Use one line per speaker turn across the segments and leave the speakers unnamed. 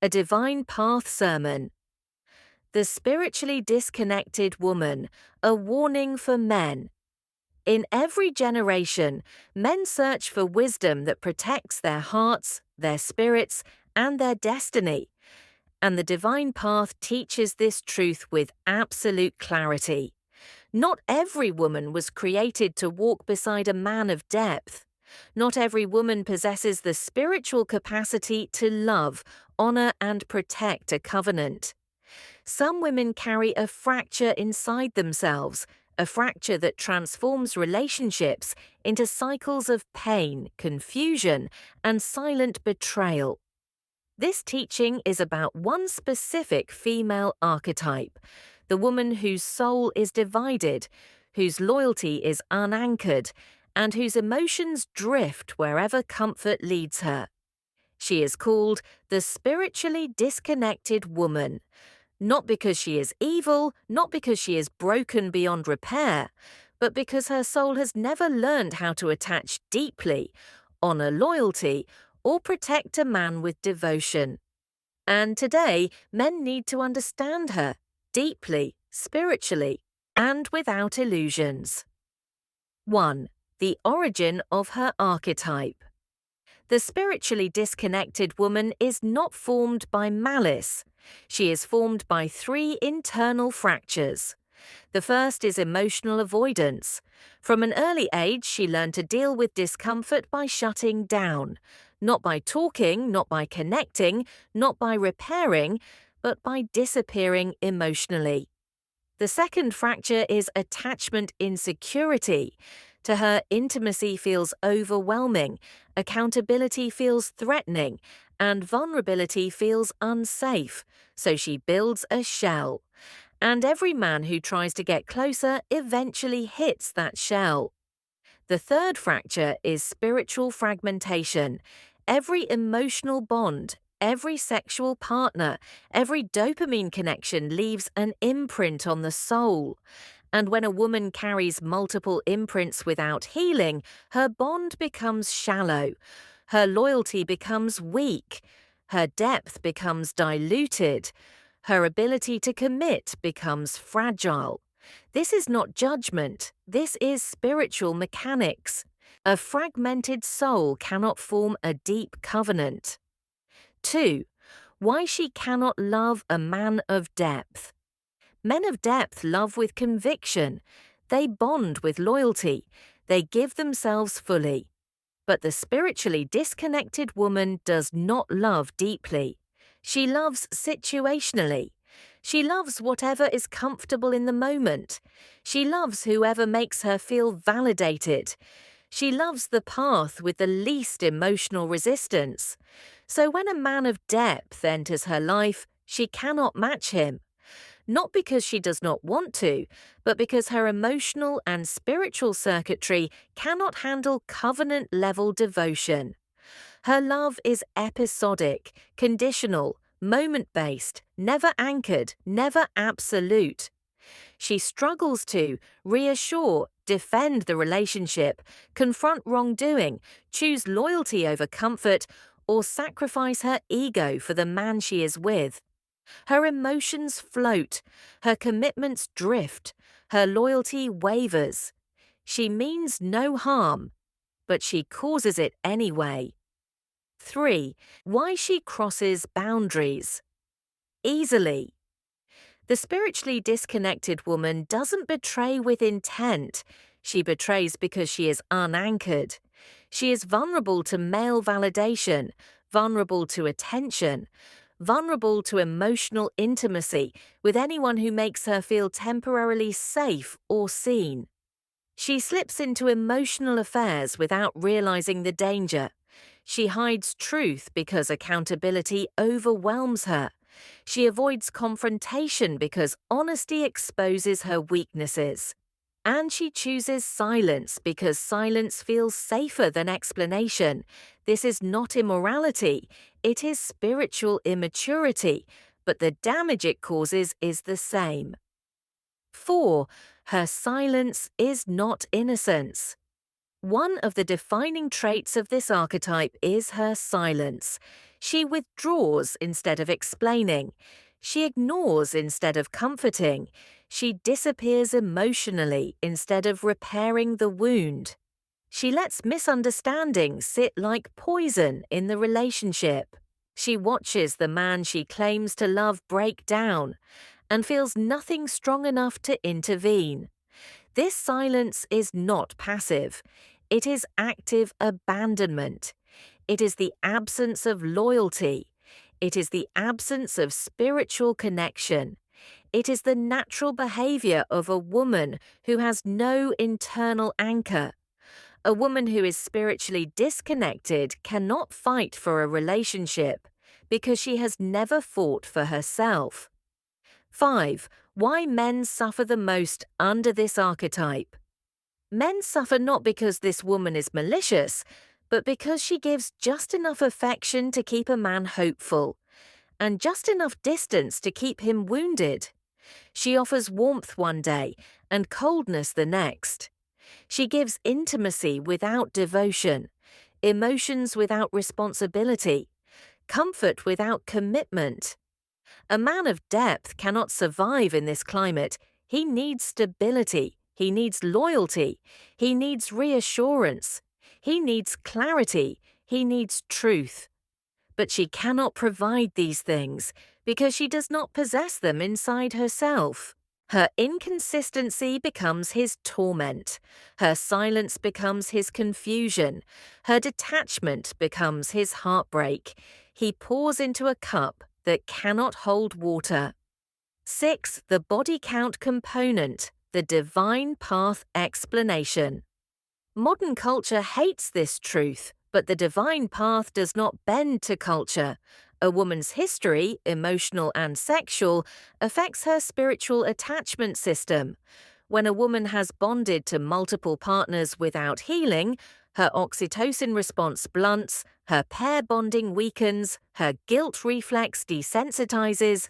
A Divine Path Sermon. The Spiritually Disconnected Woman, a Warning for Men. In every generation, men search for wisdom that protects their hearts, their spirits, and their destiny. And the Divine Path teaches this truth with absolute clarity. Not every woman was created to walk beside a man of depth. Not every woman possesses the spiritual capacity to love, honor, and protect a covenant. Some women carry a fracture inside themselves, a fracture that transforms relationships into cycles of pain, confusion, and silent betrayal. This teaching is about one specific female archetype, the woman whose soul is divided, whose loyalty is unanchored, and whose emotions drift wherever comfort leads her. She is called the spiritually disconnected woman, not because she is evil, not because she is broken beyond repair, but because her soul has never learned how to attach deeply, honor loyalty, or protect a man with devotion. And today, men need to understand her deeply, spiritually, and without illusions. 1. The origin of her archetype. The spiritually disconnected woman is not formed by malice. She is formed by 3 internal fractures. The first is emotional avoidance. From an early age, she learned to deal with discomfort by shutting down, not by talking, not by connecting, not by repairing, but by disappearing emotionally. The second fracture is attachment insecurity. To her, intimacy feels overwhelming, accountability feels threatening, and vulnerability feels unsafe, so she builds a shell. And every man who tries to get closer eventually hits that shell. The third fracture is spiritual fragmentation. Every emotional bond, every sexual partner, every dopamine connection leaves an imprint on the soul. And when a woman carries multiple imprints without healing, her bond becomes shallow, her loyalty becomes weak, her depth becomes diluted, her ability to commit becomes fragile. This is not judgment, this is spiritual mechanics. A fragmented soul cannot form a deep covenant. 2. Why she cannot love a man of depth. Men of depth love with conviction. They bond with loyalty. They give themselves fully. But the spiritually disconnected woman does not love deeply. She loves situationally. She loves whatever is comfortable in the moment. She loves whoever makes her feel validated. She loves the path with the least emotional resistance. So when a man of depth enters her life, she cannot match him. Not because she does not want to, but because her emotional and spiritual circuitry cannot handle covenant-level devotion. Her love is episodic, conditional, moment-based, never anchored, never absolute. She struggles to reassure, defend the relationship, confront wrongdoing, choose loyalty over comfort, or sacrifice her ego for the man she is with. Her emotions float, her commitments drift, her loyalty wavers. She means no harm, but she causes it anyway. 3. Why she crosses boundaries. Easily. The spiritually disconnected woman doesn't betray with intent. She betrays because she is unanchored. She is vulnerable to male validation, vulnerable to attention, vulnerable to emotional intimacy with anyone who makes her feel temporarily safe or seen. She slips into emotional affairs without realizing the danger. She hides truth because accountability overwhelms her. She avoids confrontation because honesty exposes her weaknesses. And she chooses silence because silence feels safer than explanation. This is not immorality, it is spiritual immaturity, but the damage it causes is the same. 4. Her silence is not innocence. One of the defining traits of this archetype is her silence. She withdraws instead of explaining. She ignores instead of comforting. She disappears emotionally instead of repairing the wound. She lets misunderstandings sit like poison in the relationship. She watches the man she claims to love break down and feels nothing strong enough to intervene. This silence is not passive. It is active abandonment. It is the absence of loyalty. It is the absence of spiritual connection. It is the natural behavior of a woman who has no internal anchor. A woman who is spiritually disconnected cannot fight for a relationship because she has never fought for herself. 5. Why men suffer the most under this archetype. Men suffer not because this woman is malicious, but because she gives just enough affection to keep a man hopeful, and just enough distance to keep him wounded. She offers warmth one day and coldness the next. She gives intimacy without devotion, emotions without responsibility, comfort without commitment. A man of depth cannot survive in this climate. He needs stability. He needs loyalty. He needs reassurance. He needs clarity. He needs truth. But she cannot provide these things because she does not possess them inside herself. Her inconsistency becomes his torment. Her silence becomes his confusion. Her detachment becomes his heartbreak. He pours into a cup that cannot hold water. 6. The body count component, the divine path explanation. Modern culture hates this truth, but the divine path does not bend to culture. A woman's history, emotional and sexual, affects her spiritual attachment system. When a woman has bonded to multiple partners without healing, her oxytocin response blunts, her pair bonding weakens, her guilt reflex desensitizes,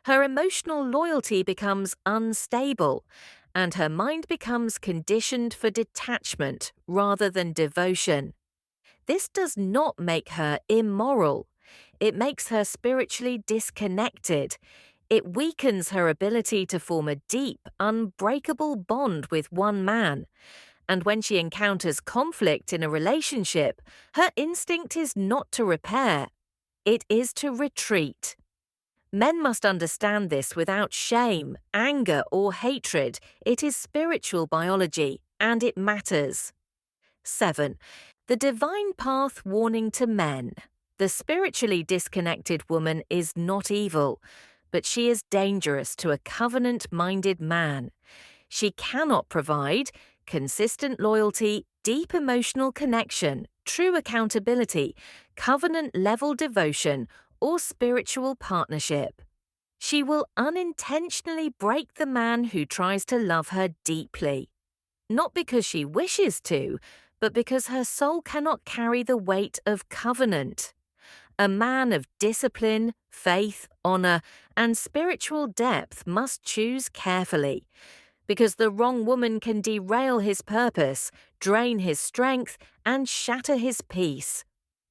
her emotional loyalty becomes unstable, and her mind becomes conditioned for detachment rather than devotion. This does not make her immoral. It makes her spiritually disconnected. It weakens her ability to form a deep, unbreakable bond with one man. And when she encounters conflict in a relationship, her instinct is not to repair. It is to retreat. Men must understand this without shame, anger, or hatred. It is spiritual biology, and it matters. 7. The divine path warning to men. The spiritually disconnected woman is not evil, but she is dangerous to a covenant-minded man. She cannot provide consistent loyalty, deep emotional connection, true accountability, covenant-level devotion, or spiritual partnership. She will unintentionally break the man who tries to love her deeply. Not because she wishes to, but because her soul cannot carry the weight of covenant. A man of discipline, faith, honor, and spiritual depth must choose carefully, because the wrong woman can derail his purpose, drain his strength, and shatter his peace.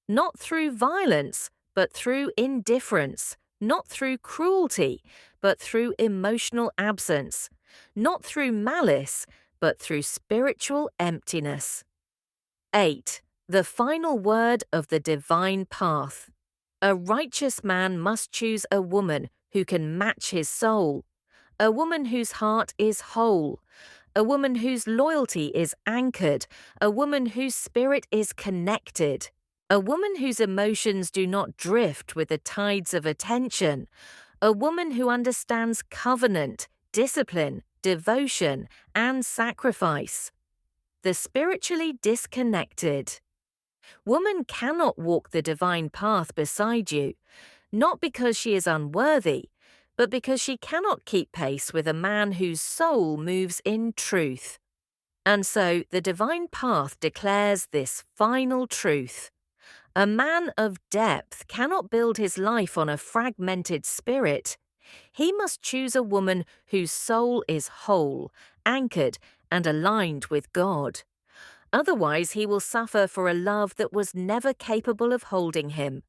Not through violence, but through indifference. Not through cruelty, but through emotional absence. Not through malice, but through spiritual emptiness. 8. The final word of the divine path. A righteous man must choose a woman who can match his soul, a woman whose heart is whole, a woman whose loyalty is anchored, a woman whose spirit is connected, a woman whose emotions do not drift with the tides of attention, a woman who understands covenant, discipline, devotion, and sacrifice. The spiritually disconnected. Woman cannot walk the divine path beside you, not because she is unworthy, but because she cannot keep pace with a man whose soul moves in truth. And so the divine path declares this final truth. A man of depth cannot build his life on a fragmented spirit. He must choose a woman whose soul is whole, anchored, and aligned with God. Otherwise, he will suffer for a love that was never capable of holding him,